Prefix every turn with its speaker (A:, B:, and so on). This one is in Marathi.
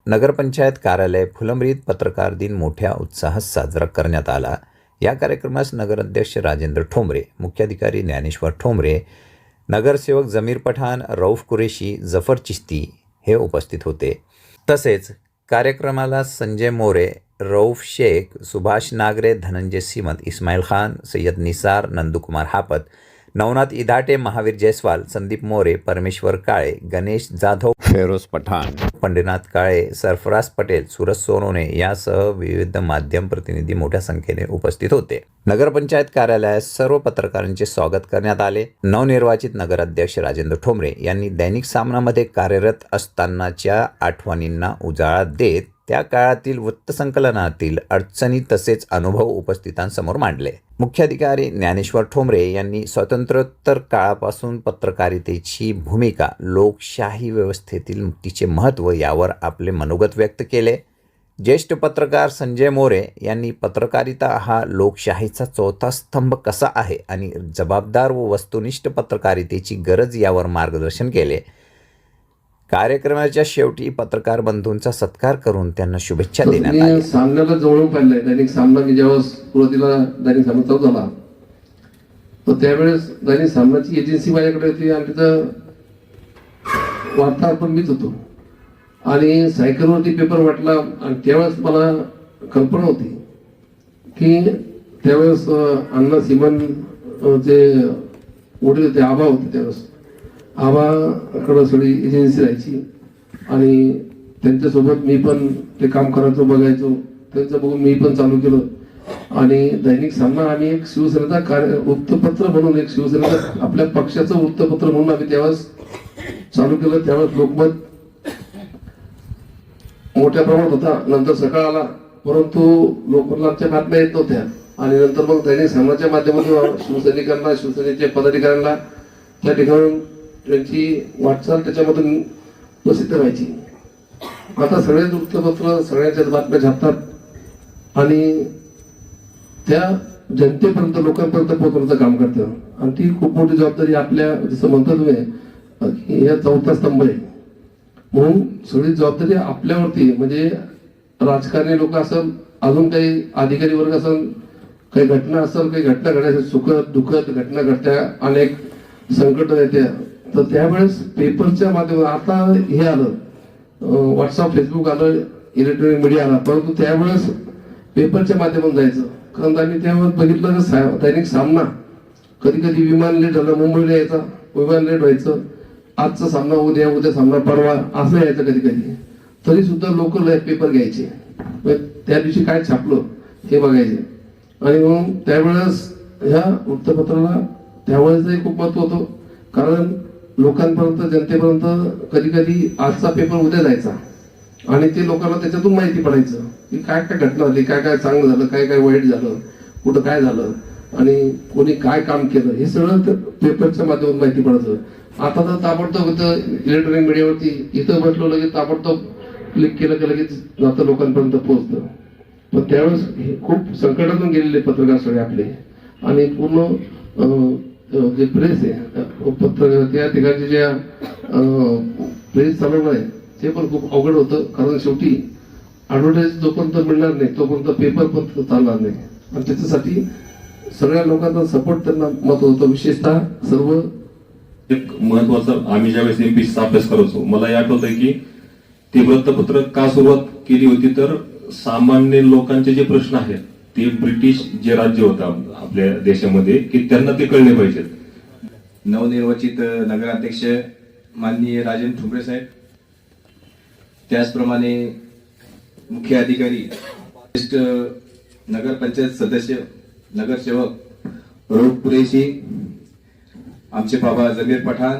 A: नगरपंचायत कार्यालय फुलंब्रीत पत्रकार दिन मोठ्या उत्साहात साजरा करण्यात आला। या कार्यक्रमास नगराध्यक्ष राजेंद्र ठोंबरे, मुख्याधिकारी ज्ञानेश्वर ठोंबरे, नगरसेवक जमीर पठाण, रऊफ कुरेशी, जफर चिश्ती हे उपस्थित होते। तसेच कार्यक्रमाला संजय मोरे, रऊफ शेख, सुभाष नागरे, धनंजय सीमत, इस्माईल खान, सय्यद निसार, नंदुकुमार हापत, नवनाथ इधाटे, महावीर जयस्वाल, संदीप मोरे, परमेश्वर काळे, गणेश जाधव, फेरोज पठाण, पंढरीनाथ काळे, सरफराज पटेल, सूरज सोनोने यासह विविध माध्यम प्रतिनिधी मोठ्या संख्येने उपस्थित होते। नगरपंचायत कार्यालयात सर्व पत्रकारांचे स्वागत करण्यात आले। नवनिर्वाचित नगराध्यक्ष राजेंद्र ठोंबरे यांनी दैनिक सामनामध्ये कार्यरत असतानाच्या आठवणींना उजाळा देत त्या काळातील वृत्तसंकलनातील अडचणी तसेच अनुभव उपस्थितांसमोर मांडले। मुख्याधिकारी ज्ञानेश्वर ठोंबरे यांनी स्वातंत्र्योत्तर काळापासून पत्रकारितेची भूमिका, लोकशाही व्यवस्थेतील तिचे महत्त्व यावर आपले मनोगत व्यक्त केले। ज्येष्ठ पत्रकार संजय मोरे यांनी पत्रकारिता हा लोकशाहीचा चौथा स्तंभ कसा आहे आणि जबाबदार व वस्तुनिष्ठ पत्रकारितेची गरज यावर मार्गदर्शन केले। कार्यक्रमाच्या शेवटी पत्रकार बंधूंचा सत्कार करून त्यांना शुभेच्छा देण्यात आल्या।
B: सामन्याला जवळून पाहिलंय दैनिक सामना की जेव्हा सुरुवातीला दैनिक सामना चालू झाला तर त्यावेळेस दैनिक सामनाची एजन्सी माझ्याकडे होती आणि तिथं वार्ताहर पण मीच होतो आणि सायकलवरती पेपर वाटला आणि त्यावेळेस मला कल्पना होती की त्यावेळेस अण्णा सीमन जे वडील होते, आबा होते, त्यावेळेस आबाकडं सगळी एजन्सी राहायची आणि त्यांच्यासोबत मी पण ते काम करायचो, बघायचो, त्यांचं बघून मी पण चालू केलं आणि दैनिक सामना आम्ही एक शिवसेनेचा वृत्तपत्र म्हणून, एक शिवसेनेचा आपल्या पक्षाचं वृत्तपत्र म्हणून आम्ही त्यावेळेस चालू केलं। त्यावेळेस लोकमत मोठ्या प्रमाणात होता, नंतर सकाळ आला, परंतु लोकमतच्या बातम्या येत नव्हत्या आणि नंतर मग दैनिक सामनाच्या माध्यमातून शिवसैनिकांना, शिवसेनेच्या पदाधिकाऱ्यांना त्या ठिकाणी त्यांची वाटचाल त्याच्यामधून प्रसिद्ध व्हायची। आता सगळेच वृत्तपत्र सगळ्यांच्याच बातम्या छापतात आणि त्या जनतेपर्यंत, लोकांपर्यंत पोहोचवण्याचं काम करतं आणि ती खूप मोठी जबाबदारी आपल्या, जसं म्हणतो तुम्ही, या चौथा स्तंभ आहे म्हणून सगळी जबाबदारी आपल्यावरती, म्हणजे राजकारणी लोक असेल, अजून काही अधिकारी वर्ग असेल, काही घटना असेल, काही घटना घडायच्या, सुखद दुःखद घटना घडत्या, अनेक संकट येत्या, तर त्यावेळेस पेपरच्या माध्यमातून, आता हे आलं व्हॉट्सअप, फेसबुक आलं, इलेक्ट्रॉनिक मीडिया आला, परंतु त्यावेळेस पेपरच्या माध्यमातून जायचं। कारण आम्ही त्यावेळेस बघितलं की दैनिक सामना कधी कधी विमान लेट झालं, मुंबईला यायचा, विमान लेट व्हायचं, आजचा सामना उद्या, उद्या सामना परवा, असं यायचं कधी कधी, तरी सुद्धा लोक पेपर घ्यायचे, त्या दिवशी काय छापलं हे बघायचे आणि म्हणून त्यावेळेस ह्या वृत्तपत्राला त्यावेळेसही खूप महत्व होतं। कारण लोकांपर्यंत, जनतेपर्यंत कधी कधी आजचा पेपर उद्या जायचा आणि ते लोकांना त्याच्यातून माहिती पडायचं की काय काय घटना झाली, काय काय चांगलं झालं, काय काय वाईट झालं, कुठं काय झालं आणि कोणी काय काम केलं, हे सगळं पेपरच्या माध्यमातून माहिती पडायचं। आता तर ताबडतोब इथं इलेक्ट्रॉनिक मीडियावरती इथं बसलो, लगेच ताबडतोब क्लिक केलं की लगेच जातं, लोकांपर्यंत पोहोचतं। पण त्यावेळेस खूप संकटातून गेलेले पत्रकार सगळे आपले आणि पूर्ण जे प्रेस आहे, पत्र त्या ठिकाणचे ज्या प्रेस चालवणं आहे ते पण खूप अवघड होतं। कारण शेवटी ॲडव्हर्टाईज जोपर्यंत मिळणार नाही तोपर्यंत पेपर पण चालणार नाही आणि त्याच्यासाठी सगळ्या लोकांचा सपोर्ट त्यांना महत्व होतं। विशेषतः सर्व
C: एक महत्वाचं, आम्ही ज्यावेळेस एमपीसीचा अभ्यास करायचो, मला हे आठवतंय की ते वृत्तपत्र का सुरुवात केली होती, तर सामान्य लोकांचे जे प्रश्न आहेत ते ब्रिटिश जे राज्य होतं आपल्या देशामध्ये, की त्यांना ते कळले पाहिजेत।
D: नवनिर्वाचित नगराध्यक्ष माननीय राजेंद्र ठोंबरे साहेब, त्याचप्रमाणे मुख्य अधिकारी, ज्येष्ठ नगरपंचायत सदस्य, नगरसेवक रऊफ कुरेशी, आमचे बाबा जमीर पठाण,